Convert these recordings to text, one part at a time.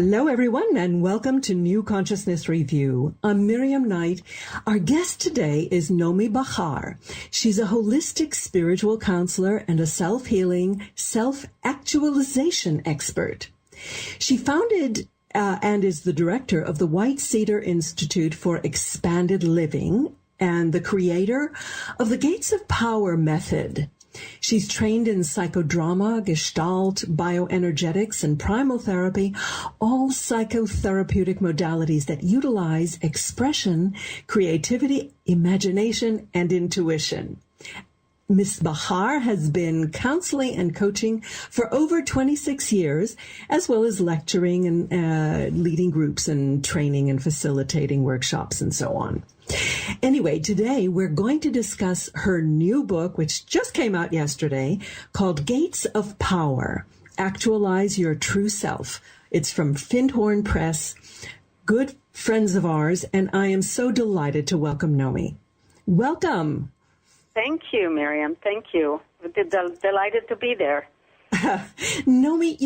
Hello, everyone, and welcome to New Consciousness Review. I'm Miriam Knight. Our guest today is Nomi Bachar. She's a holistic spiritual counselor and a self-healing, self-actualization expert. She founded and is the director of the White Cedar Institute for Expanded Living and the creator of the Gates of Power method. She's trained in psychodrama, gestalt, bioenergetics, and primal therapy, all psychotherapeutic modalities that utilize expression, creativity, imagination, and intuition. Ms. Bachar has been counseling and coaching for over 26 years, as well as lecturing and leading groups and training and facilitating workshops and so on. Anyway, today we're going to discuss her new book, which just came out yesterday, called Gates of Power, Actualize Your True Self. It's from Findhorn Press, good friends of ours, and I am so delighted to welcome Nomi. Welcome. Thank you, Miriam. Thank you. Delighted to be there. Nomi,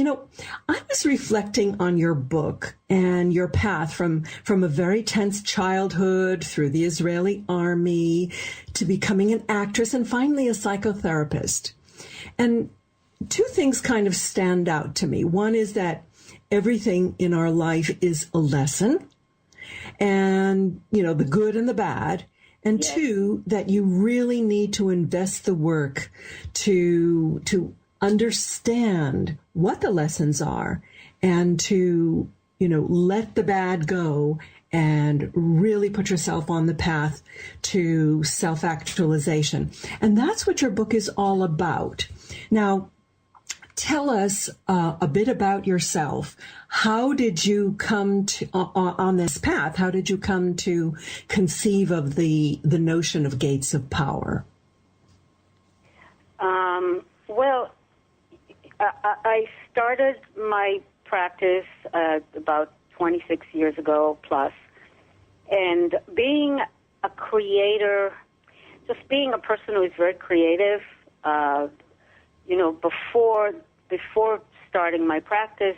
I was reflecting on your book and your path from a very tense childhood through the Israeli army to becoming an actress and finally a psychotherapist. And two things kind of stand out to me. One is that everything in our life is a lesson, and, the good and the bad. And yes. Two, that you really need to invest the work to understand what the lessons are and to, let the bad go and really put yourself on the path to self-actualization. And that's what your book is all about. Now, tell us a bit about yourself. How did you come to on this path? How did you come to conceive of the notion of gates of power? Well, I started my practice about 26 years ago plus, and being a creator, just being a person who is very creative, before starting my practice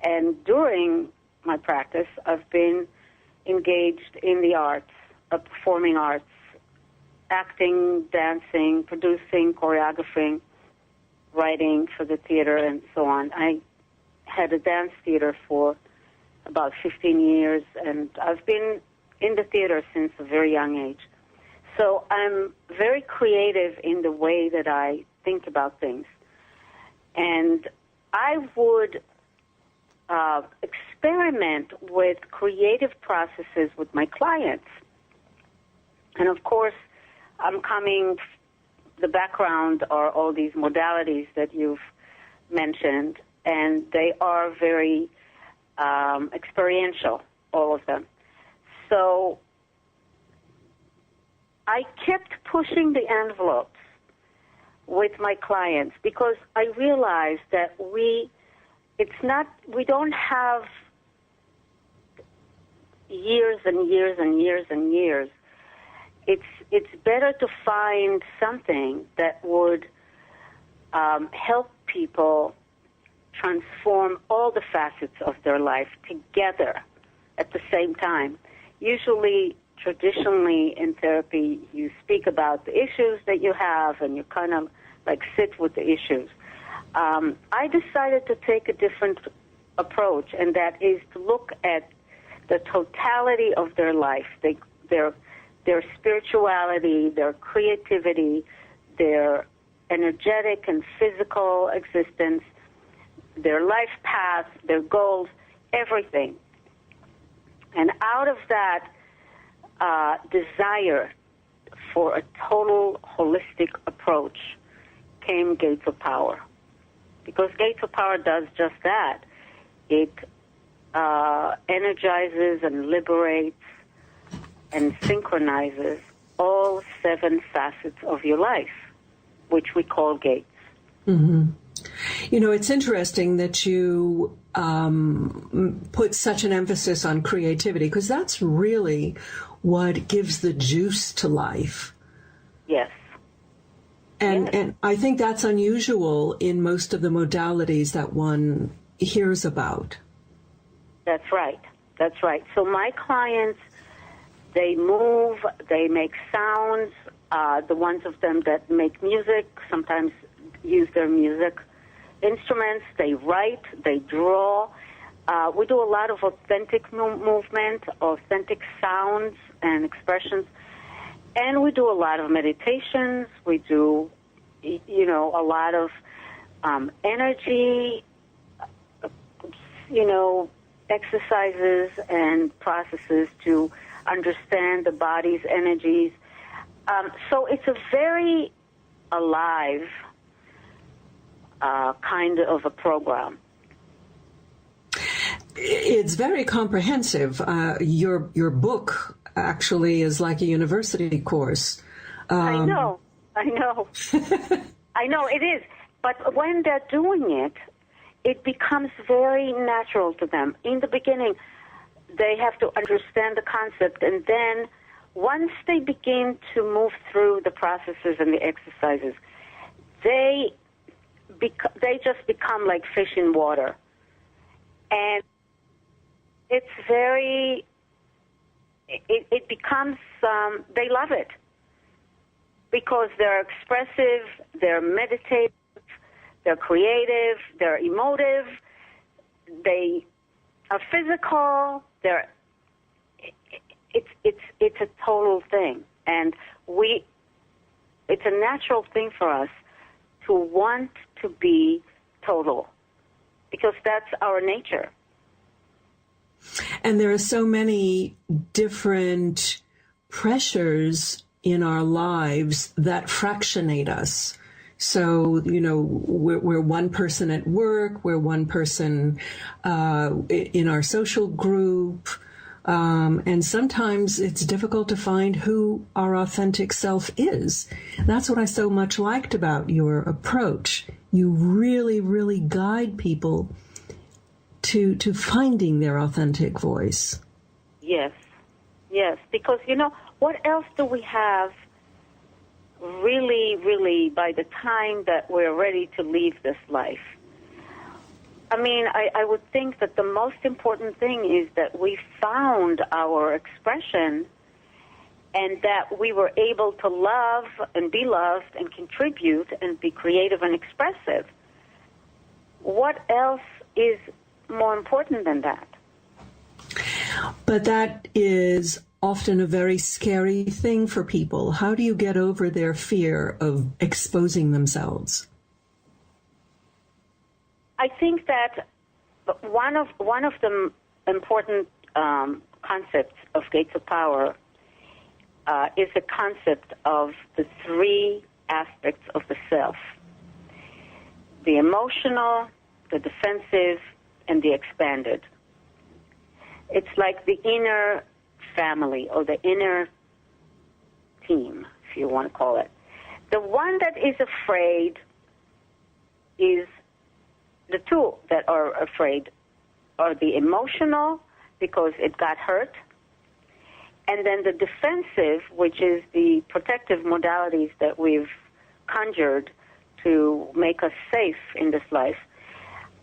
and during my practice, I've been engaged in the arts, performing arts, acting, dancing, producing, choreographing, writing for the theater, and so on. I had a dance theater for about 15 years, and I've been in the theater since a very young age. So I'm very creative in the way that I think about things. And I would experiment with creative processes with my clients. And of course, the background are all these modalities that you've mentioned, and they are very experiential, all of them. So I kept pushing the envelopes with my clients because I realized that we don't have years and years and years and years. It's better to find something that would help people transform all the facets of their life together at the same time. Usually, traditionally in therapy, you speak about the issues that you have and you kind of like sit with the issues. I decided to take a different approach, and that is to look at the totality of their life, their spirituality, their creativity, their energetic and physical existence, their life path, their goals, everything. And out of that desire for a total holistic approach came Gates of Power. Because Gates of Power does just that. It energizes and liberates and synchronizes all 7 facets of your life, which we call gates. Mm-hmm. It's interesting that you put such an emphasis on creativity, because that's really what gives the juice to life. Yes. And I think that's unusual in most of the modalities that one hears about. That's right. That's right. So my clients, they move, they make sounds. The ones of them that make music sometimes use their music instruments. They write, they draw. We do a lot of authentic movement, authentic sounds and expressions. And we do a lot of meditations. We do, a lot of energy, exercises and processes to understand the body's energies. So it's a very alive kind of a program. It's very comprehensive. Your book actually is like a university course. I know. I know it is. But when they're doing it, it becomes very natural to them. In the beginning, they have to understand the concept, and then once they begin to move through the processes and the exercises, they just become like fish in water. And it's very, it becomes, they love it because they're expressive, they're meditative, they're creative, they're emotive, they are physical, it's a total thing. And it's a natural thing for us to want to be total because that's our nature. And there are so many different pressures in our lives that fractionate us. So, we're one person at work, we're one person in our social group, and sometimes it's difficult to find who our authentic self is. That's what I so much liked about your approach. You really, really guide people to finding their authentic voice. Yes, because, what else do we have really, really by the time that we're ready to leave this life? I mean, I would think that the most important thing is that we found our expression and that we were able to love and be loved and contribute and be creative and expressive. What else is more important than that? But that is often a very scary thing for people. How do you get over their fear of exposing themselves? I think that one of the important concepts of Gates of Power is the concept of the three aspects of the self: the emotional, the defensive, and the expanded. It's like the inner family or the inner team, if you want to call it. The one that is afraid is the two that are afraid are the emotional because it got hurt, and then the defensive, which is the protective modalities that we've conjured to make us safe in this life.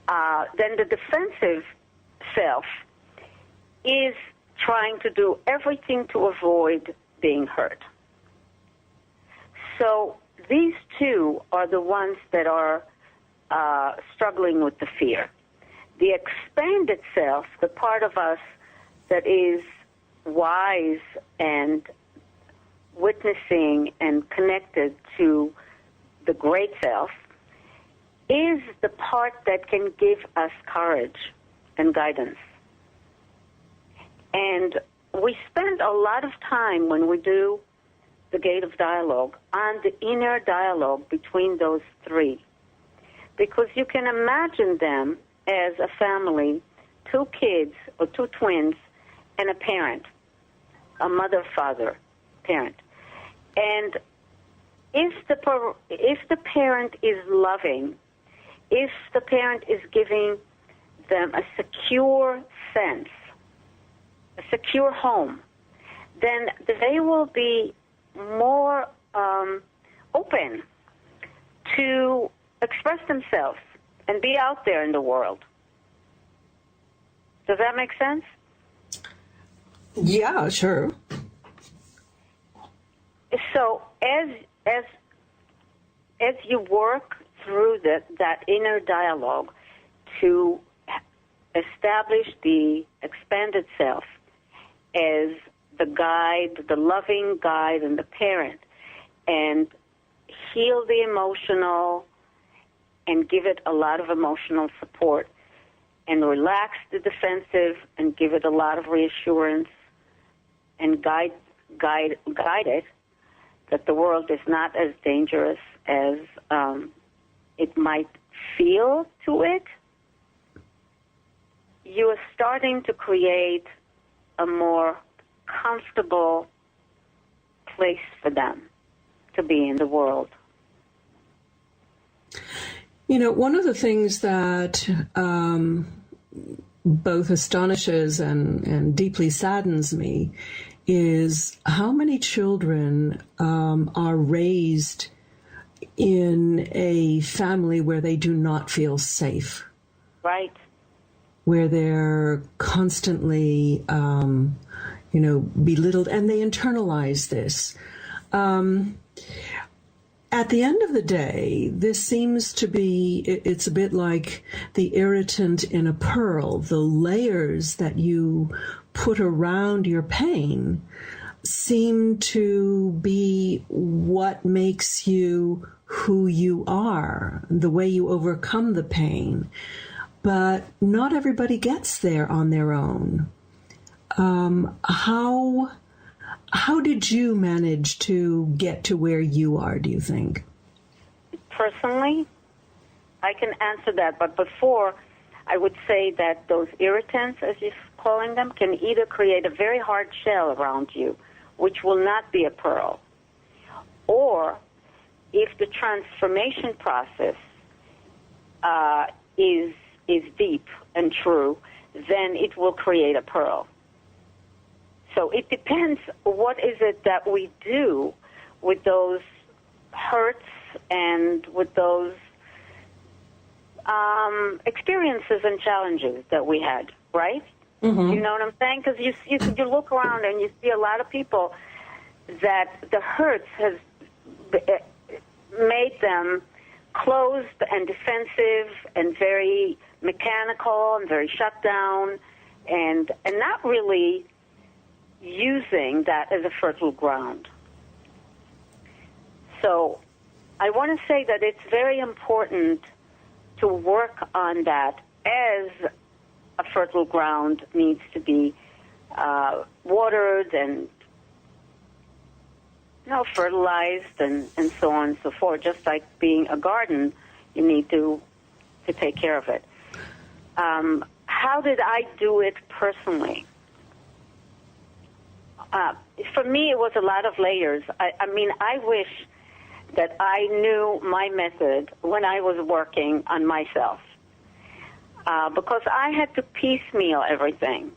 Then the defensive self is trying to do everything to avoid being hurt. So these two are the ones that are struggling with the fear. The expanded self, the part of us that is wise and witnessing and connected to the great self, is the part that can give us courage and guidance. And we spend a lot of time when we do the Gate of Dialogue on the inner dialogue between those three. Because you can imagine them as a family, two kids or two twins and a parent, a mother, father, parent. And if the parent is loving, if the parent is giving them a secure sense, a secure home, then they will be more open to express themselves and be out there in the world. Does that make sense? Yeah, sure. So as you work through that inner dialogue to establish the expanded self as the guide, the loving guide and the parent, and heal the emotional and give it a lot of emotional support, and relax the defensive and give it a lot of reassurance, and guide it that the world is not as dangerous as it might feel to it, you are starting to create a more comfortable place for them to be in the world. You know, one of the things that both astonishes and deeply saddens me is how many children are raised in a family where they do not feel safe. Right. Where they're constantly, belittled, and they internalize this. At the end of the day, this seems to be, it's a bit like the irritant in a pearl. The layers that you put around your pain seem to be what makes you who you are, the way you overcome the pain. But not everybody gets there on their own. How did you manage to get to where you are, do you think? Personally, I can answer that, but before, I would say that those irritants, as you're calling them, can either create a very hard shell around you, which will not be a pearl, or if the transformation process is deep and true, then it will create a pearl. So it depends what is it that we do with those hurts and with those experiences and challenges that we had, right? Mm-hmm. You know what I'm saying? Because you look around and you see a lot of people that the hurts has made them closed and defensive and very mechanical and very shut down and not really using that as a fertile ground. So I want to say that it's very important to work on that, as a fertile ground needs to be watered and fertilized and so on and so forth. Just like being a garden, you need to take care of it. How did I do it personally? For me, it was a lot of layers. I wish that I knew my method when I was working on myself, because I had to piecemeal everything.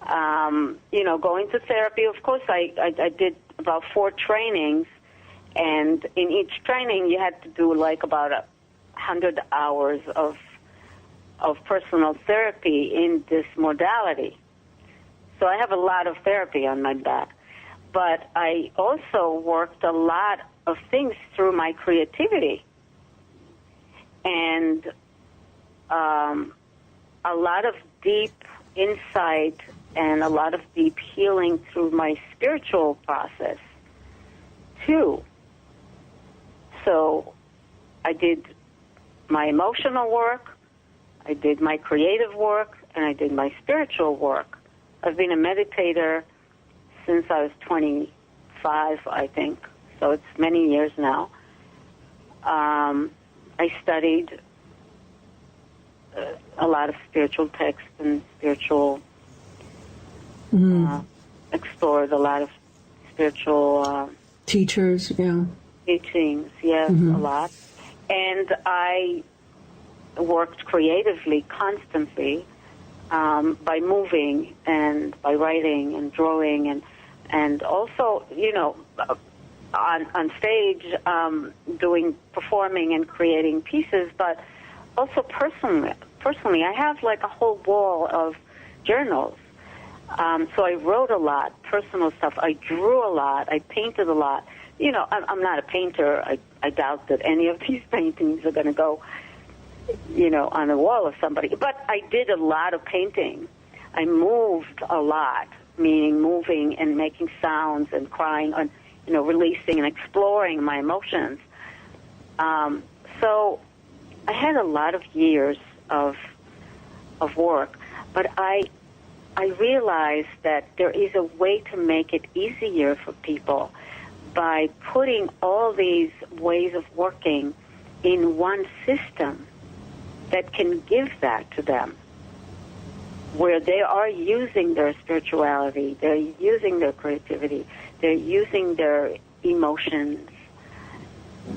Going to therapy, of course, I did about 4 trainings, and in each training you had to do like about 100 hours of personal therapy in this modality. So I have a lot of therapy on my back. But I also worked a lot of things through my creativity and a lot of deep insight and a lot of deep healing through my spiritual process, too. So I did my emotional work, I did my creative work, and I did my spiritual work. I've been a meditator since I was 25, I think, so it's many years now. I studied a lot of spiritual texts and explored a lot of spiritual teachers, yeah. Teachings, yes, a lot. And I worked creatively constantly by moving and by writing and drawing and also, on stage performing and creating pieces, but also personally, I have like a whole wall of journals. So I wrote a lot, personal stuff. I drew a lot. I painted a lot. You know, I'm not a painter. I doubt that any of these paintings are going to go, you know, on the wall of somebody. But I did a lot of painting. I moved a lot, meaning moving and making sounds and crying and, you know, releasing and exploring my emotions. So I had a lot of years of work, but I realized that there is a way to make it easier for people by putting all these ways of working in one system that can give that to them, where they are using their spirituality, they're using their creativity, they're using their emotions,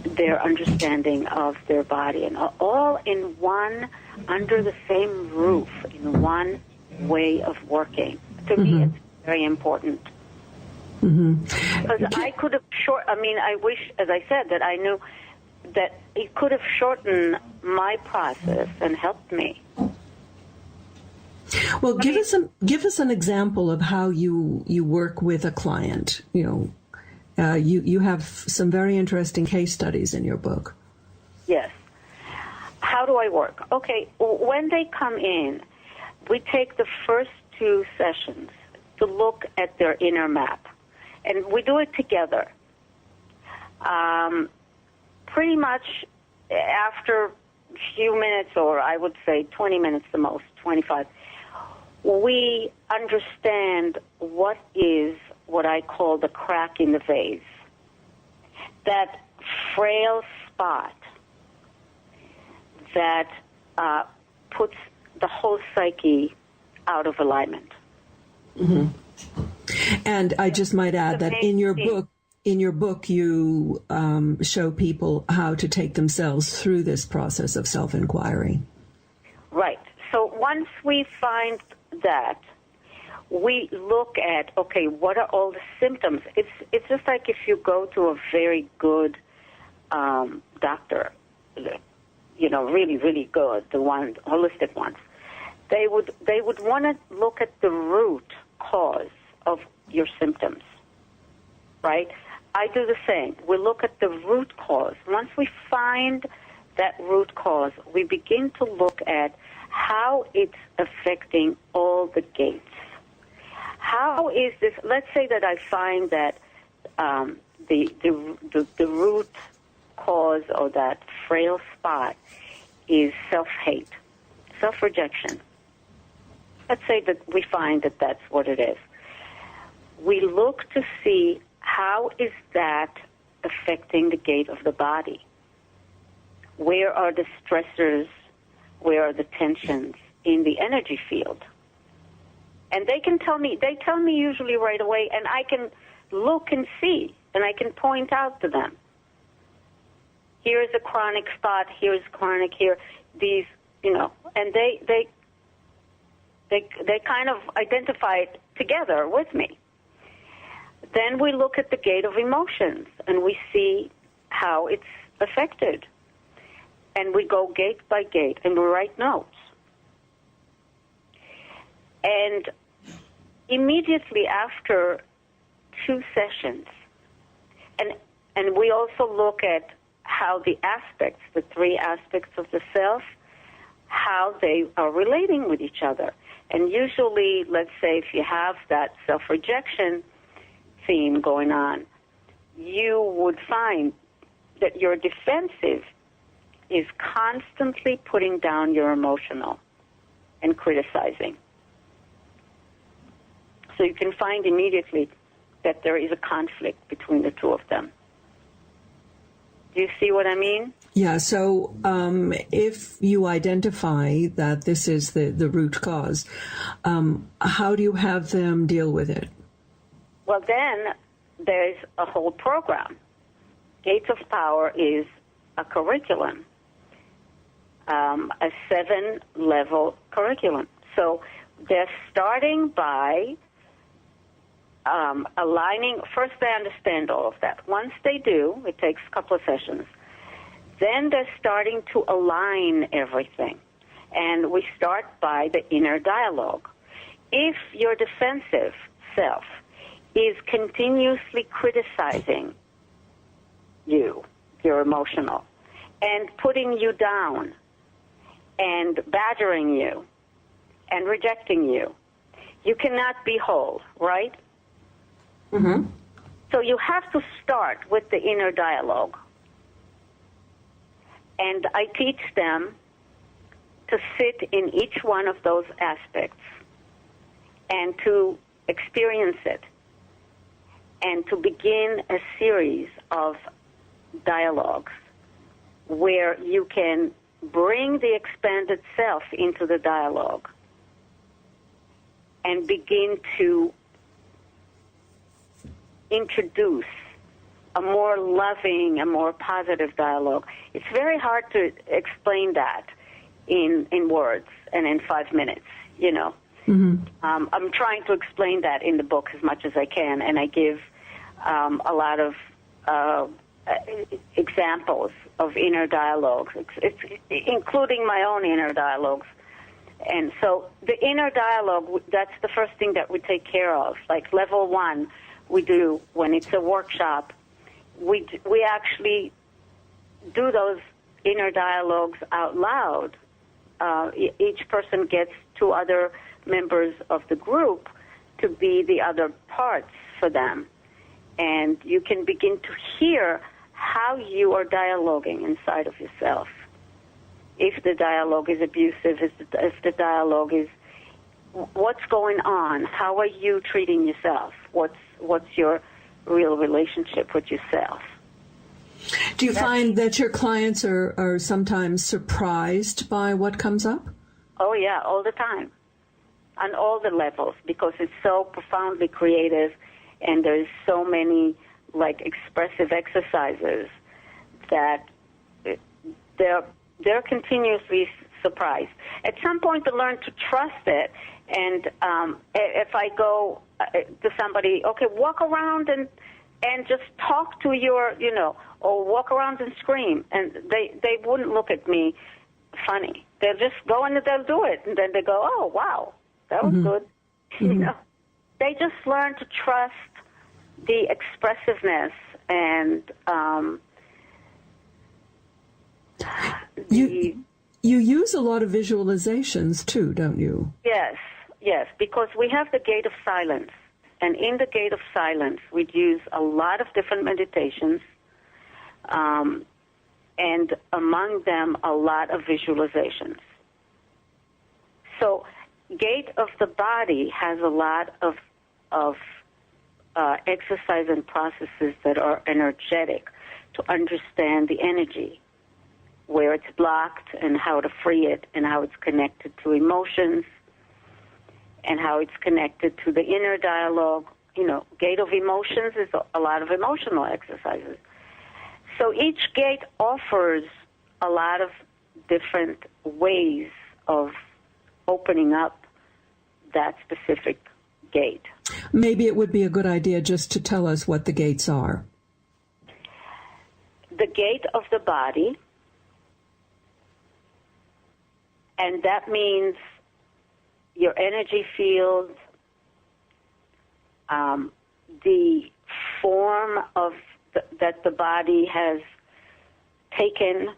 their understanding of their body, and all in one, under the same roof, in one way of working. To me, it's very important. Because I could have I wish, as I said, that I knew that it could have shortened my process and helped me. Well, give us an example of how you work with a client. You know, you have some very interesting case studies in your book. Yes. How do I work? Okay, when they come in, we take the first 2 sessions to look at their inner map. And we do it together. Pretty much after a few minutes, or I would say 20 minutes the most, 25, we understand what is what I call the crack in the vase. That frail spot that puts the whole psyche out of alignment. Mm-hmm. And I just might add that in your book, you show people how to take themselves through this process of self-inquiry. Right. So once we find that, we look at, okay, what are all the symptoms? It's just like if you go to a very good doctor, you know, really, really good, the holistic ones. They would want to look at the root cause of your symptoms, right? I do the same. We look at the root cause. Once we find that root cause, we begin to look at how it's affecting all the gates. How is this? Let's say that I find that the root cause or that frail spot is self-hate, self-rejection. Let's say that we find that that's what it is. We look to see how is that affecting the gate of the body. Where are the stressors? Where are the tensions in the energy field? And they can tell me. They tell me usually right away, and I can look and see, and I can point out to them. Here's a chronic spot. Here's chronic here. These, you know, and they kind of identify it together with me. Then we look at the gate of emotions, and we see how it's affected. And we go gate by gate, and we write notes. And immediately after 2 sessions, and we also look at how the aspects, the 3 aspects of the self, how they are relating with each other. And usually, let's say if you have that self-rejection theme going on, you would find that your defensive is constantly putting down your emotional and criticizing. So you can find immediately that there is a conflict between the 2 of them. Do you see what I mean? Yeah, so if you identify that this is the root cause, how do you have them deal with it? Well, then there's a whole program. Gates of Power is a curriculum, a 7-level curriculum. So they're starting by aligning. First, they understand all of that. Once they do, it takes a couple of sessions. Then they're starting to align everything. And we start by the inner dialogue. if your defensive self is continuously criticizing you, your emotional, and putting you down and badgering you and rejecting you, you cannot be whole, right? Mm-hmm. So you have to start with the inner dialogue. And I teach them to sit in each one of those aspects and to experience it and to begin a series of dialogues where you can bring the expanded self into the dialogue and begin to introduce a more loving, a more positive dialogue. It's very hard to explain that in words and in 5 minutes, you know. Mm-hmm. I'm trying to explain that in the book as much as I can, and I give a lot of examples of inner dialogues, including my own inner dialogues. And so the inner dialogue, that's the first thing that we take care of. Like level 1, we do when it's a workshop, we actually do those inner dialogues out loud. Each person gets 2 other members of the group to be the other parts for them. And you can begin to hear how you are dialoguing inside of yourself. If the dialogue is abusive, if the dialogue is, what's going on? How are you treating yourself? What's your real relationship with yourself? Do you find that your clients are sometimes surprised by what comes up? Oh, yeah, all the time, on all the levels, because it's so profoundly creative, and there's so many, like, expressive exercises that they're continuously surprised. At some point, they learn to trust it, and if I go to somebody, okay, walk around and just talk to your, you know, or walk around and scream, and they wouldn't look at me funny. They'll just go and they'll do it, and then they go, oh, wow, that was good. Mm-hmm. You know, they just learn to trust the expressiveness and you use a lot of visualizations too, don't you? Yes, because we have the gate of silence. And in the gate of silence, we'd use a lot of different meditations, and among them, a lot of visualizations. So gate of the body has a lot of exercise and processes that are energetic to understand the energy, where it's blocked and how to free it, and how it's connected to emotions, and how it's connected to the inner dialogue. You know, gate of emotions is a lot of emotional exercises. So each gate offers a lot of different ways of opening up that specific gate. Maybe it would be a good idea just to tell us what the gates are. The gate of the body, and that means your energy field, the form of that the body has taken,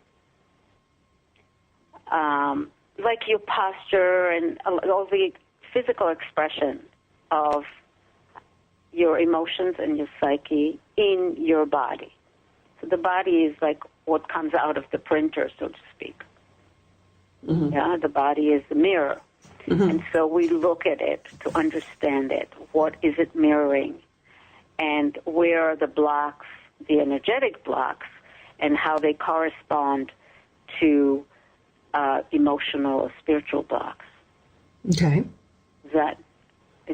like your posture and all the physical expression of your emotions and your psyche in your body. So the body is like what comes out of the printer, so to speak. Mm-hmm. Yeah, the body is the mirror. Mm-hmm. And so we look at it to understand it. What is it mirroring? And where are the blocks, the energetic blocks, and how they correspond to emotional or spiritual blocks. Okay. Is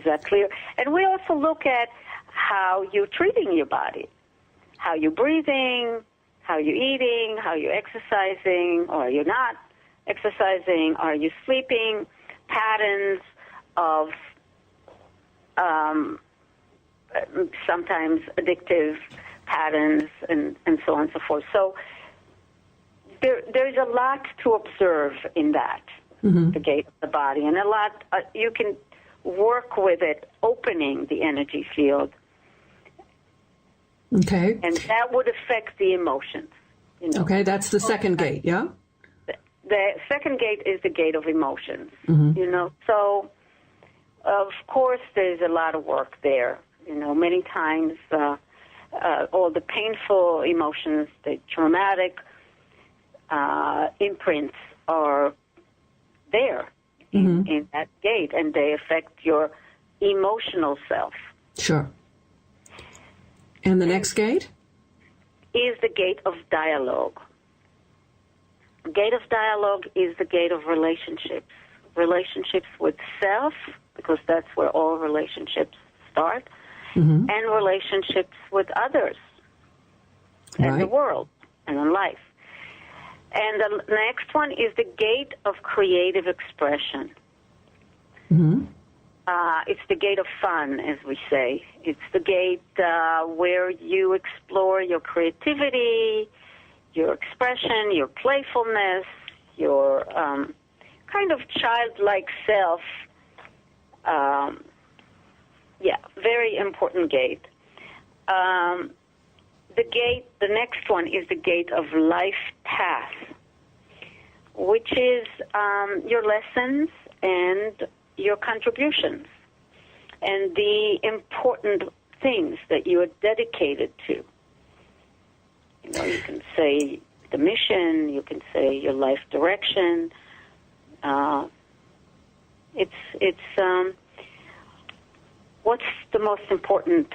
that clear? And we also look at how you're treating your body, how you're breathing, how you're eating, how you're exercising, or you're not exercising, are you sleeping, patterns of sometimes addictive patterns, and so on and so forth. So there's a lot to observe in that, mm-hmm. the gate of the body, and a lot you can work with it, opening the energy field. Okay. And that would affect the emotions. You know. Okay, that's the second gate, yeah? The second gate is the gate of emotions, you know. So, of course, there's a lot of work there. You know, many times all the painful emotions, the traumatic imprints are there in that gate, and they affect your emotional self. Sure. And the next gate? Is the gate of dialogue. The gate of dialogue is the gate of relationships. Relationships with self, because that's where all relationships start, and relationships with others and the world and in life. And the next one is the gate of creative expression. It's the gate of fun, as we say. It's the gate where you explore your creativity, your expression, your playfulness, your kind of childlike self. Very important gate. The next one is the gate of life path, which is your lessons and your contributions and the important things that you are dedicated to. You know, you can say the mission, you can say your life direction. What's the most important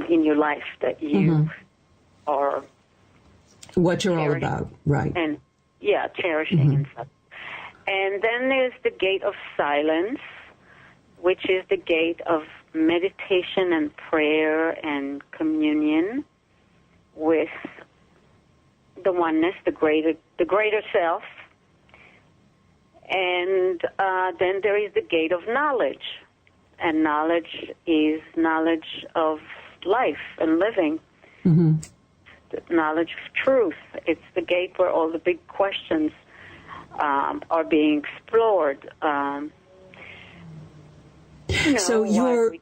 in your life that you are what you're all about, right? And cherishing and stuff. And then there's the gate of silence, which is the gate of meditation and prayer and communion with the oneness, the greater self. And then there is the gate of knowledge. And knowledge is knowledge of life and living. The knowledge of truth. It's the gate where all the big questions are being explored. So your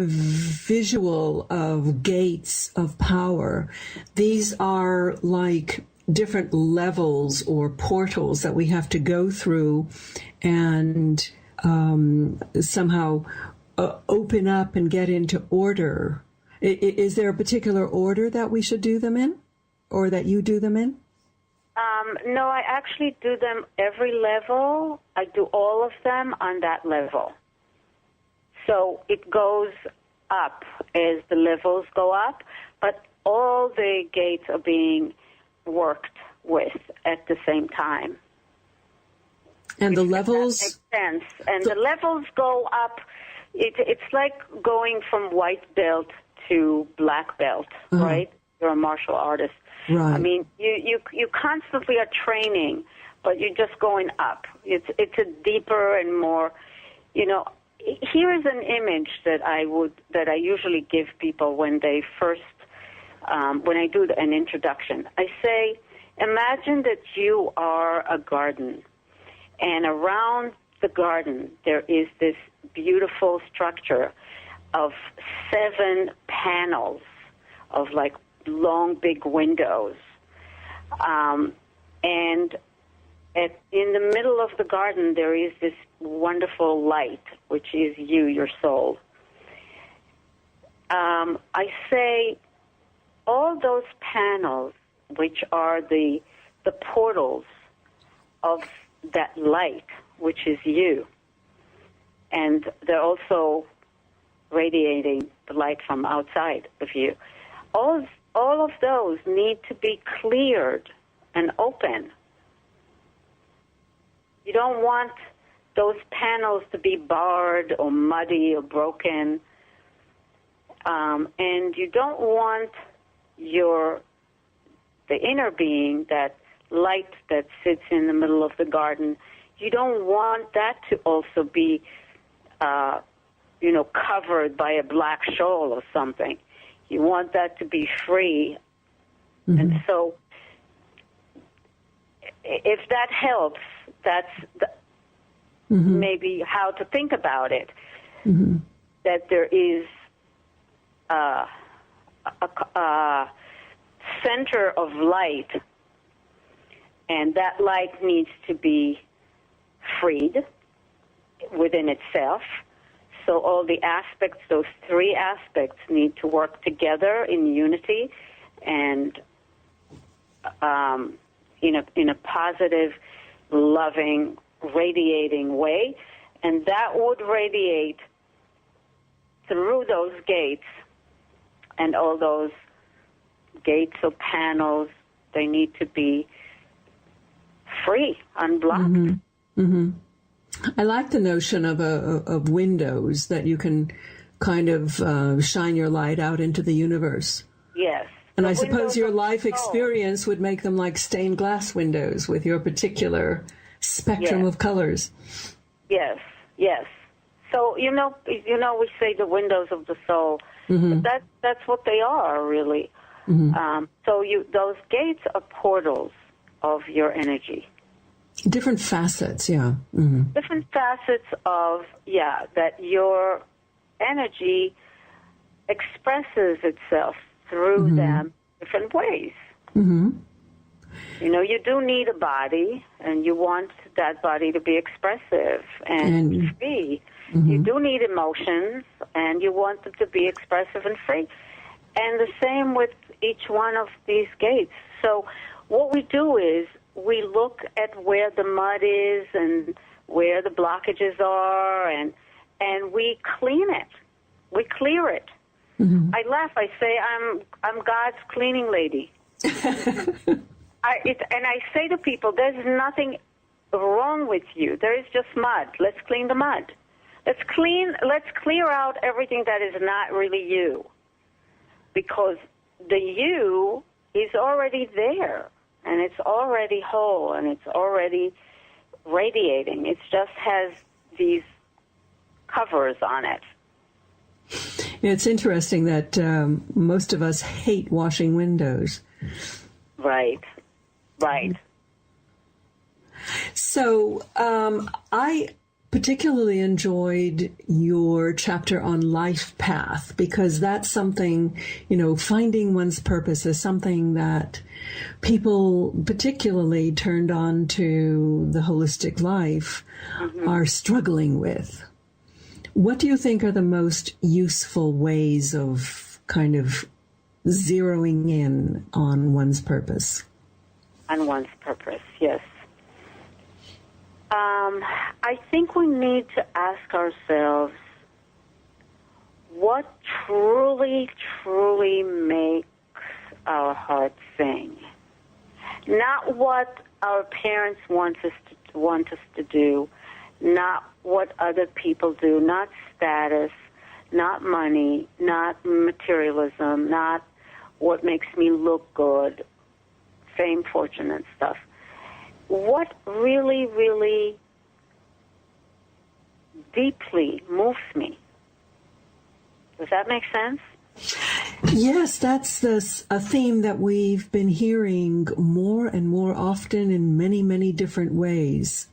visual of gates of power, these are like different levels or portals that we have to go through and somehow open up and get into order. Is there a particular order that we should do them in, or that you do them in? No, I actually do them every level. I do all of them on that level. So it goes up as the levels go up, but all the gates are being worked with at the same time. And the levels? That makes sense. And the levels go up. It's like going from white belt to black belt, right? You're a martial artist. Right. I mean, you constantly are training, but you're just going up. It's a deeper and more, here is an image that I usually give people when they first, when I do an introduction. I say, imagine that you are a garden, and around the garden there is this beautiful structure of 7 panels of like long, big windows. And in the middle of the garden, there is this wonderful light, which is you, your soul. I say all those panels, which are the portals of that light, which is you, and they're also radiating the light from outside of you. All of those need to be cleared and open. You don't want those panels to be barred or muddy or broken. And you don't want the inner being, that light that sits in the middle of the garden, you don't want that to also be, covered by a black shawl or something. You want that to be free. And so if that helps, maybe how to think about it. That there is a center of light, and that light needs to be freed within itself. So all the aspects, those three aspects, need to work together in unity and in a positive, loving, radiating way. And that would radiate through those gates, and all those gates or panels, they need to be free, unblocked. I like the notion of windows that you can kind of shine your light out into the universe. Yes. And I suppose your life experience would make them like stained glass windows with your particular spectrum of colors. Yes, yes. So, you know, we say the windows of the soul. But that's what they are, really. So those gates are portals of your energy. Different facets, Different facets of, that your energy expresses itself through them different ways. You know, you do need a body, and you want that body to be expressive and free. You do need emotions, and you want them to be expressive and free. And the same with each one of these gates. So what we do is we look at where the mud is and where the blockages are, and we clean it. We clear it. I laugh. I say, I'm God's cleaning lady. And I say to people, there's nothing wrong with you. There is just mud. Let's clean the mud. Let's clear out everything that is not really you. Because the you is already there, and it's already whole, and it's already radiating. It just has these covers on it. It's interesting that most of us hate washing windows. Right. So I particularly enjoyed your chapter on life path, because that's something, finding one's purpose is something that people, particularly turned on to the holistic life, are struggling with. What do you think are the most useful ways of kind of zeroing in on one's purpose? On one's purpose, yes. I think we need to ask ourselves what truly, truly makes our heart sing. Not what our parents want us to do, not what other people do, not status, not money, not materialism, not what makes me look good, fame, fortune, and stuff. What really, really deeply moves me. Does that make sense? Yes, that's a theme that we've been hearing more and more often in many, many different ways.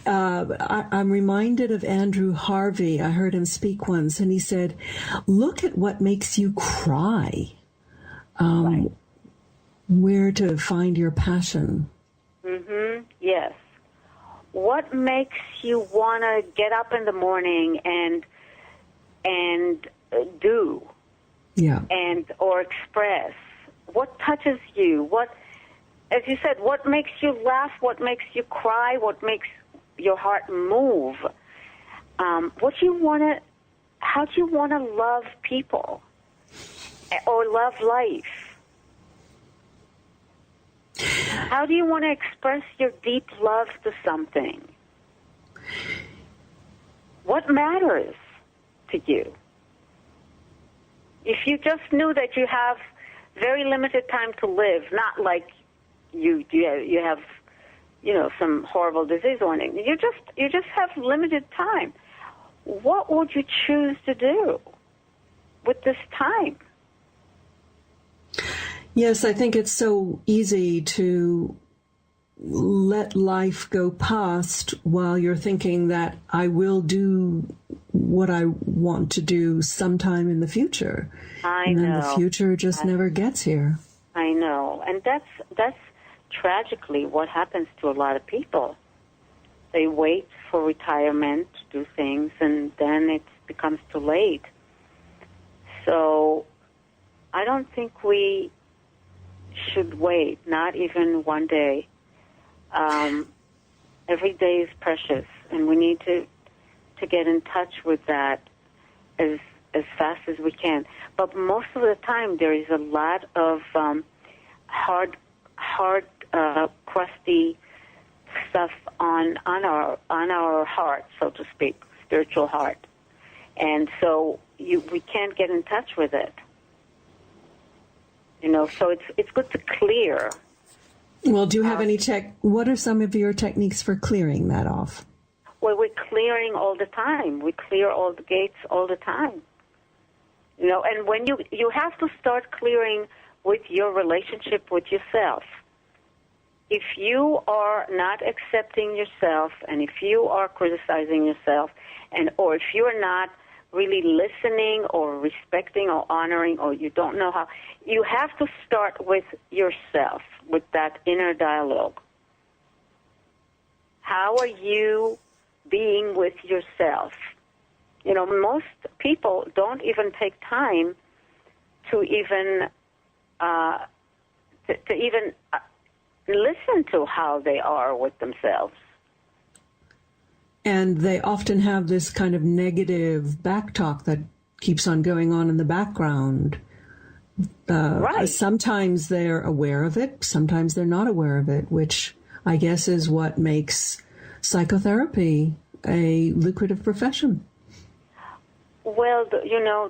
I'm reminded of Andrew Harvey. I heard him speak once, and he said, look at what makes you cry. Right. Where to find your passion. Yes. What makes you want to get up in the morning and do? Yeah. Or express? What touches you? What, as you said, what makes you laugh? What makes you cry? What makes your heart move? How do you want to love people or love life? How do you want to express your deep love to something? What matters to you? If you just knew that you have very limited time to live, not like you have, some horrible disease or anything. You just have limited time. What would you choose to do with this time? Yes, I think it's so easy to let life go past while you're thinking that I will do what I want to do sometime in the future. And then the future just never gets here. I know. And that's tragically what happens to a lot of people. They wait for retirement to do things, and then it becomes too late. So I don't think we should wait, not even one day. Every day is precious, and we need to get in touch with that as fast as we can. But most of the time, there is a lot of hard, crusty stuff on our heart, so to speak, spiritual heart, and so we can't get in touch with it. So it's good to clear. Well, do you have any what are some of your techniques for clearing that off? Well, we're clearing all the time. We clear all the gates all the time. And when you have to start clearing with your relationship with yourself. If you are not accepting yourself, and if you are criticizing yourself, or if you are not really listening or respecting or honoring, or you don't know how, you have to start with yourself, with that inner dialogue. How are you being with yourself? Most people don't even take time to even listen to how they are with themselves. And they often have this kind of negative backtalk that keeps on going on in the background. Right. Sometimes they're aware of it, sometimes they're not aware of it, which I guess is what makes psychotherapy a lucrative profession. Well,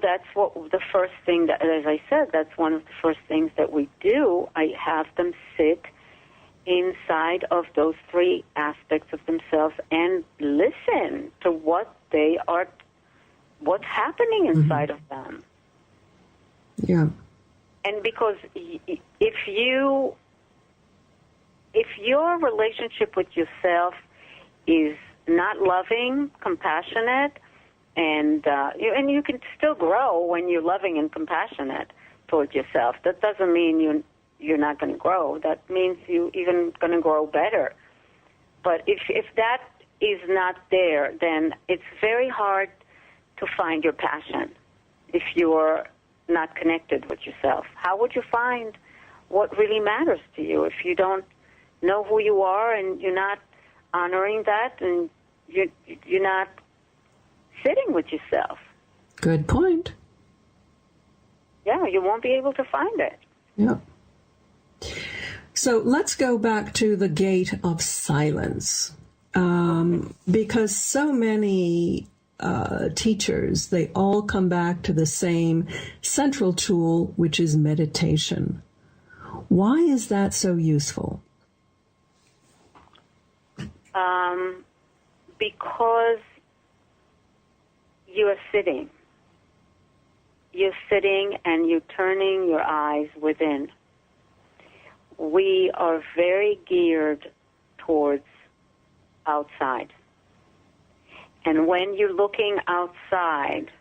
that's what the first thing that, as I said, that's one of the first things that we do. I have them sit inside of those three aspects of themselves and listen to what's happening inside of them. Yeah. And because if your relationship with yourself is not loving, compassionate, and you can still grow when you're loving and compassionate towards yourself. That doesn't mean you're not going to grow. That means you're even going to grow better. But if that is not there, then it's very hard to find your passion if you're not connected with yourself. How would you find what really matters to you if you don't know who you are and you're not honoring that and you're not sitting with yourself? Good point. Yeah, you won't be able to find it. Yeah. So let's go back to the gate of silence, because so many teachers, they all come back to the same central tool, which is meditation. Why is that so useful? Because you are sitting. You're sitting and you're turning your eyes within. We are very geared towards outside. And when you're looking outside,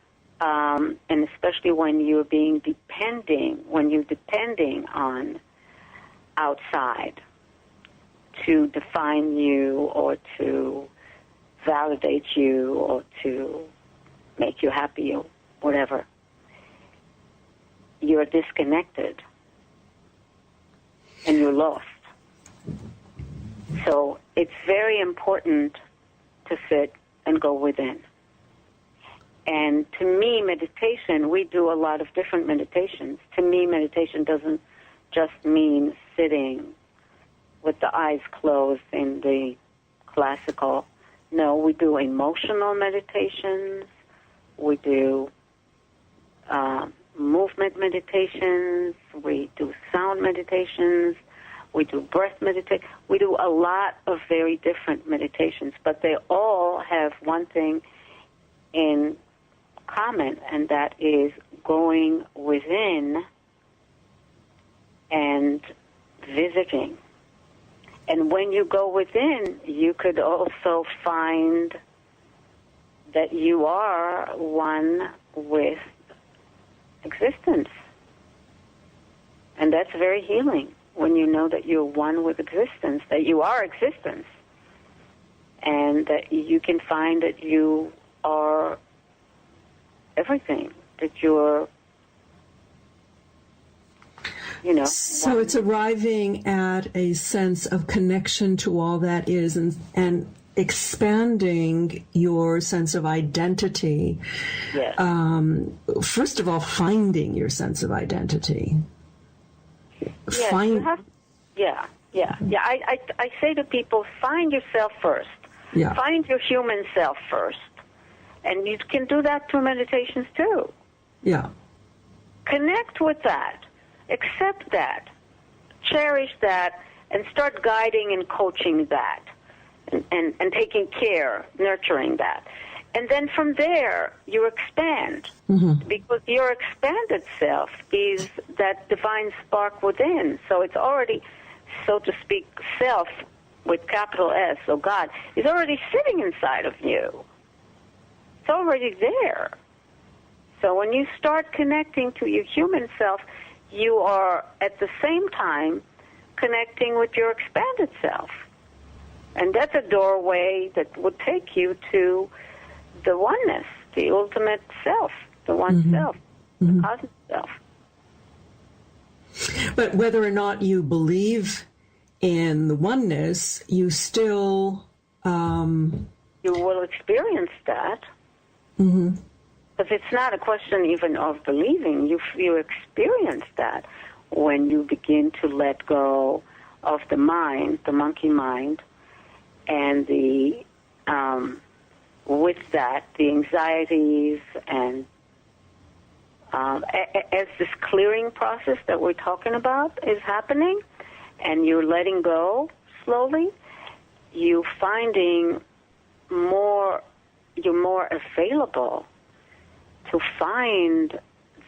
and especially when you're depending on outside to define you or to validate you or to make you happy or whatever, you're disconnected and you're lost. So it's very important to sit and go within. And to me, meditation, we do a lot of different meditations. To me, meditation doesn't just mean sitting with the eyes closed in the classical. No, we do emotional meditations. We do movement meditations. We do sound meditations. We do breath meditation. We do a lot of very different meditations, but they all have one thing in common, and that is going within and visiting And when you go within, you could also find that you are one with existence. And that's very healing, when you know that you're one with existence, that you are existence, and that you can find that you are everything, that you're, So it's arriving at a sense of connection to all that is, and expanding your sense of identity. Yes. First of all, finding your sense of identity. Yes, I say to people, find yourself first. Yeah. Find your human self first. And you can do that through meditations too. Yeah. Connect with that. Accept that. Cherish that, and start guiding and coaching that. And taking care, nurturing that. And then from there, you expand. Mm-hmm. Because your expanded self is that divine spark within. So it's already, so to speak, self with capital S, so God, is already sitting inside of you. It's already there. So when you start connecting to your human self, you are at the same time connecting with your expanded self. And that's a doorway that would take you to the oneness, the ultimate self, the one mm-hmm. self, the mm-hmm. cosmic self. But whether or not you believe in the oneness, you still... You will experience that. Mm-hmm. Because it's not a question even of believing. You experience that when you begin to let go of the mind, the monkey mind, and the with that, the anxieties, and as this clearing process that we're talking about is happening, and you're letting go slowly, you're finding you're more available to find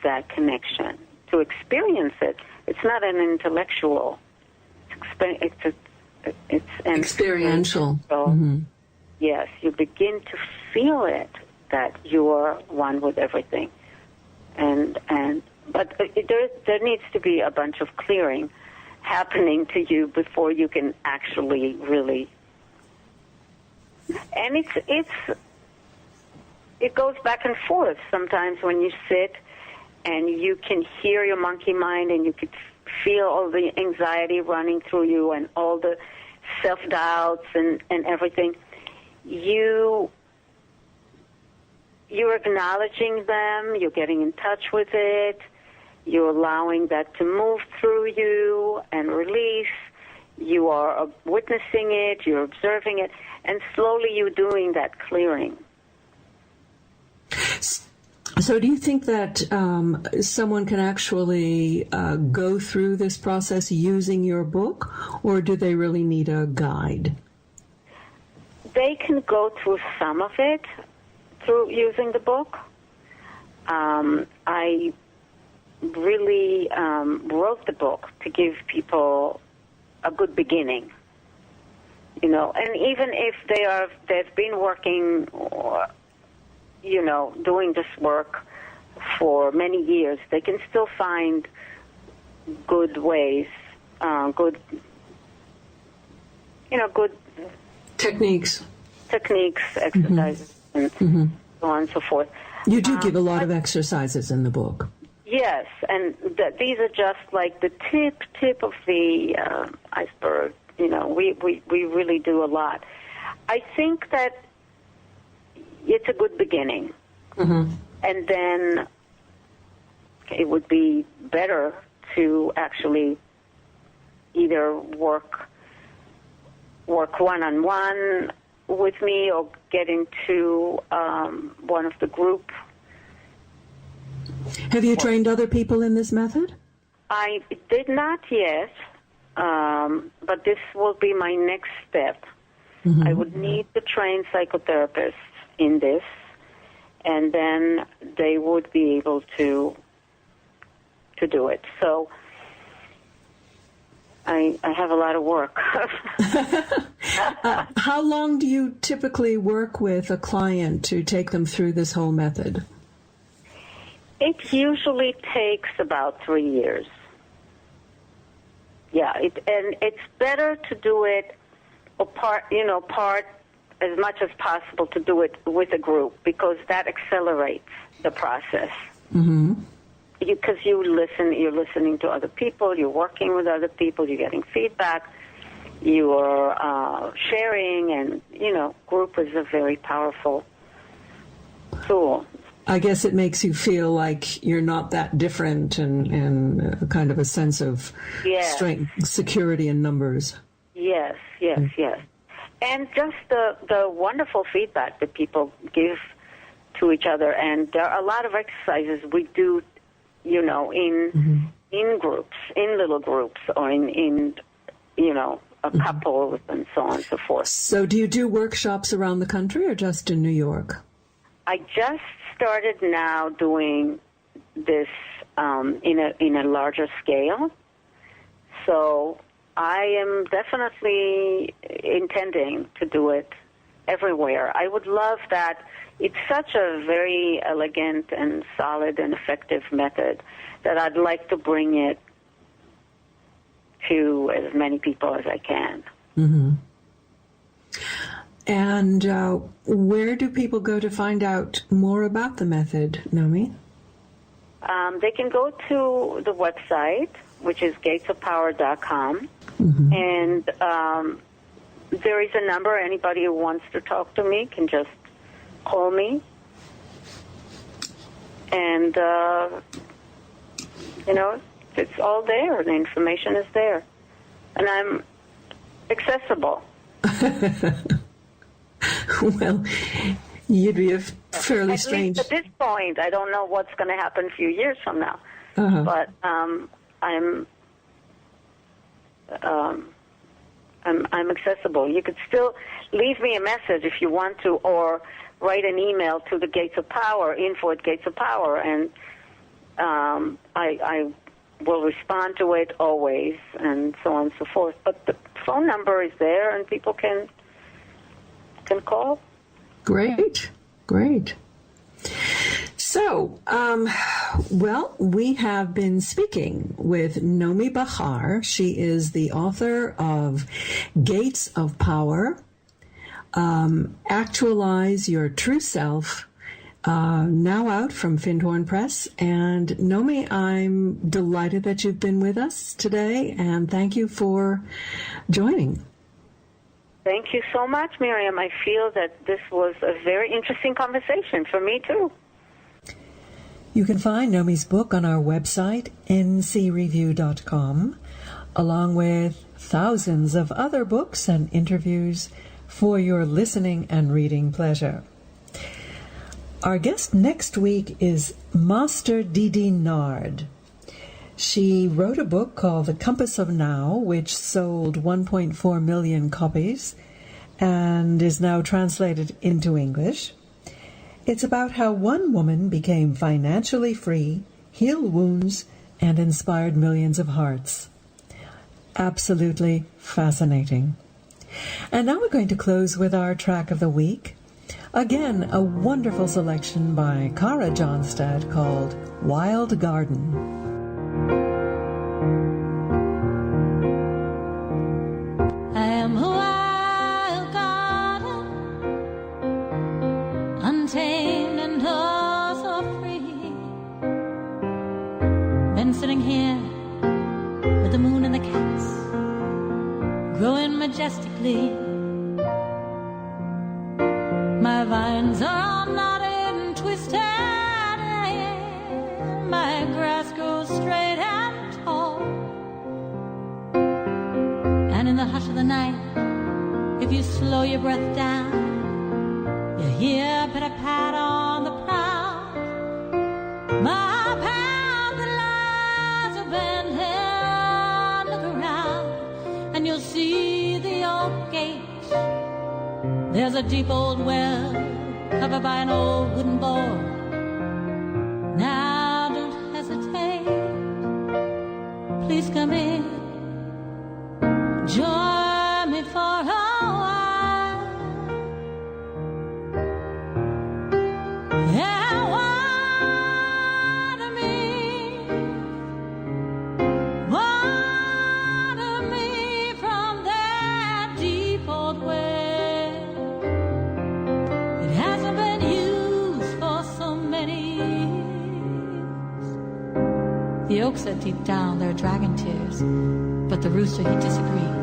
that connection, to experience it. It's not an intellectual, it's an experiential. Mm-hmm. Yes, you begin to feel it, that you are one with everything. But there needs to be a bunch of clearing happening to you before you can actually really. And it goes back and forth sometimes when you sit and you can hear your monkey mind and you could feel all the anxiety running through you and all the self-doubts and everything. You're acknowledging them, you're getting in touch with it, you're allowing that to move through you and release. You are witnessing it, you're observing it, and slowly you're doing that clearing. So do you think that someone can actually go through this process using your book, or do they really need a guide? They can go through some of it through using the book. I really wrote the book to give people a good beginning, and even if they've been working or, doing this work for many years, they can still find good ways, good techniques, exercises, mm-hmm. and so on and so forth. You do give a lot of exercises in the book. Yes, and these are just like the tip of the iceberg. We really do a lot. I think that it's a good beginning. Mm-hmm. And then it would be better to actually either work one-on-one with me or get into one of the group. Have you trained other people in this method? I did not yet, but this will be my next step. Mm-hmm. I would need to train psychotherapists in this, and then they would be able to do it. So I have a lot of work. How long do you typically work with a client to take them through this whole method? It usually takes about 3 years. Yeah, and it's better to do it part as much as possible to do it with a group, because that accelerates the process. Mm-hmm. Because you're listening to other people, you're working with other people, you're getting feedback, you're sharing, and, group is a very powerful tool. I guess it makes you feel like you're not that different, and kind of a sense of strength, security in numbers. Yes. And just the wonderful feedback that people give to each other. And there are a lot of exercises we do, in groups, in little groups, or in a couple, and so on and so forth. So do you do workshops around the country or just in New York? I just started now doing this in a larger scale. So I am definitely intending to do it everywhere. I would love that. It's such a very elegant and solid and effective method that I'd like to bring it to as many people as I can. Mm-hmm. And where do people go to find out more about the method, Nomi? They can go to the website, which is gatesofpower.com, mm-hmm. and there is a number. Anybody who wants to talk to me can just call me, and it's all there. The information is there, and I'm accessible. Well, you'd be a fairly strange. At least at this point, I don't know what's going to happen a few years from now, uh-huh. but I'm accessible. You could still leave me a message if you want to, or write an email to the Gates of Power, info@gatesofpower, and I will respond to it always, and so on and so forth. But the phone number is there, and people can call. Great. So, we have been speaking with Nomi Bachar. She is the author of Gates of Power, Actualize Your True Self, now out from Findhorn Press. And Nomi, I'm delighted that you've been with us today, and thank you for joining. Thank you so much, Miriam. I feel that this was a very interesting conversation for me, too. You can find Nomi's book on our website, ncreview.com, along with thousands of other books and interviews for your listening and reading pleasure. Our guest next week is Master Didi Nard. She wrote a book called The Compass of Now, which sold 1.4 million copies and is now translated into English. It's about how one woman became financially free, healed wounds, and inspired millions of hearts. Absolutely fascinating. And now we're going to close with our track of the week. Again, a wonderful selection by Cara Johnstad called Wild Garden. I am a wild garden, untamed and oh so free. Been sitting here with the moon and the cats, growing majestically. My vines are all knotted and twisted, my grass grows straight and tall. And in the hush of the night, if you slow your breath down, you hear a pitter-pat on the prowl. My path that lies abandoned, look around, and you'll see the old gate. There's a deep old well covered by an old wooden board. Now don't hesitate, please come in. Join me for a while. Yeah, water me from that deep old well. It hasn't been used for so many years. The oak said deep down they're dragon tears, but the rooster, he disagreed.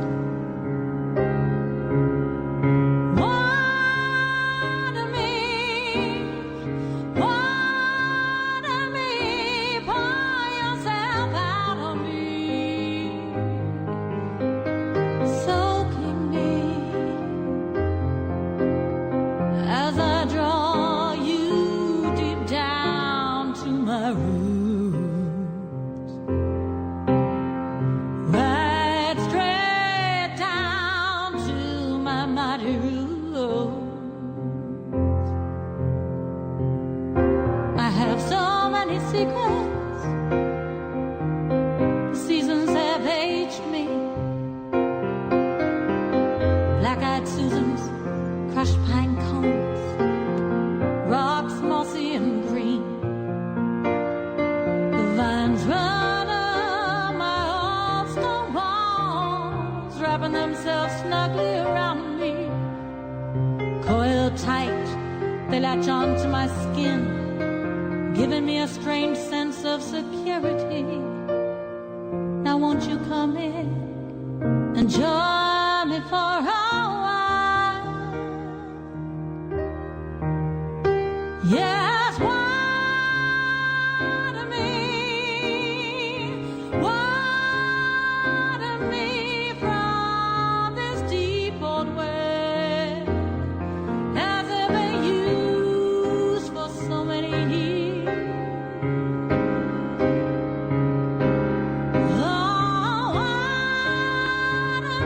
Themselves snugly around me, coiled tight, they latch onto my skin, giving me a strange sense of security. Now won't you come in and join me for a while? Yes, water me from this deep old well. Has it been used for so many years? Oh, water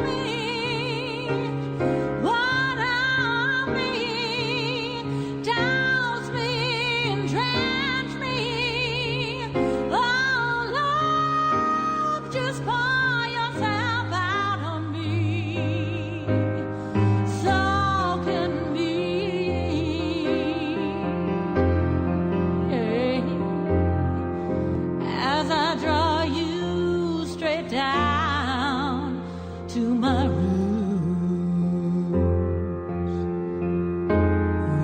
me, douse me and drench me. Oh, Lord, just pour yourself out on me. Soaking me, as I draw you straight down to my roots,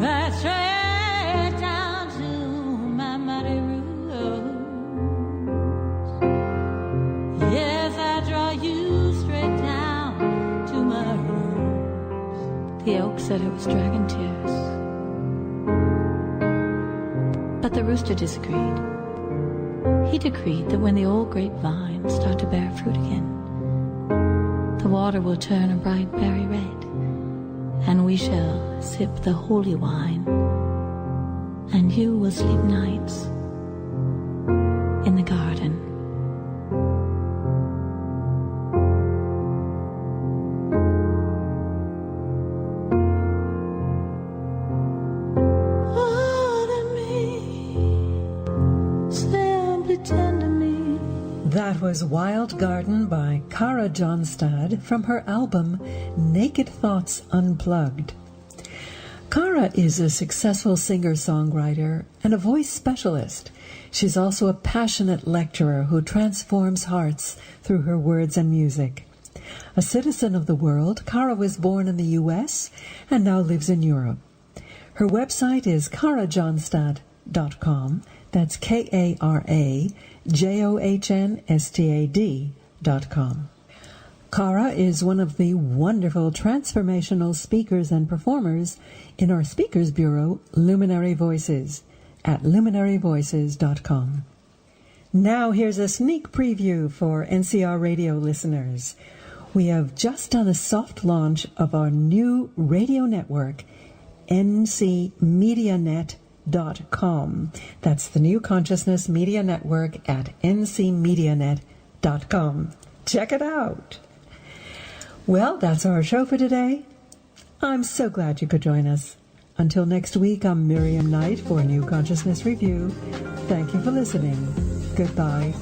right straight down to my mighty roots. Yes, I draw you straight down to my roots. The oak said it was dragon tears, but the rooster disagreed. He decreed that when the old grapevines start to bear fruit again, the water will turn a bright berry red, and we shall sip the holy wine, and you will sleep nights in the garden. Water me, simply tender me. That was Wild Garden by Kara Johnstad from her album Naked Thoughts Unplugged. Kara is a successful singer-songwriter and a voice specialist. She's also a passionate lecturer who transforms hearts through her words and music. A citizen of the world, Kara was born in the U.S. and now lives in Europe. Her website is karajohnstad.com. That's KaraJohnstad.com. Kara is one of the wonderful transformational speakers and performers in our Speakers Bureau, Luminary Voices, at luminaryvoices.com. Now here's a sneak preview for NCR radio listeners. We have just done a soft launch of our new radio network, ncmedianet.com. That's the New Consciousness Media Network at ncmedianet.com. Check it out. Well, that's our show for today. I'm so glad you could join us. Until next week, I'm Miriam Knight for New Consciousness Review. Thank you for listening. Goodbye.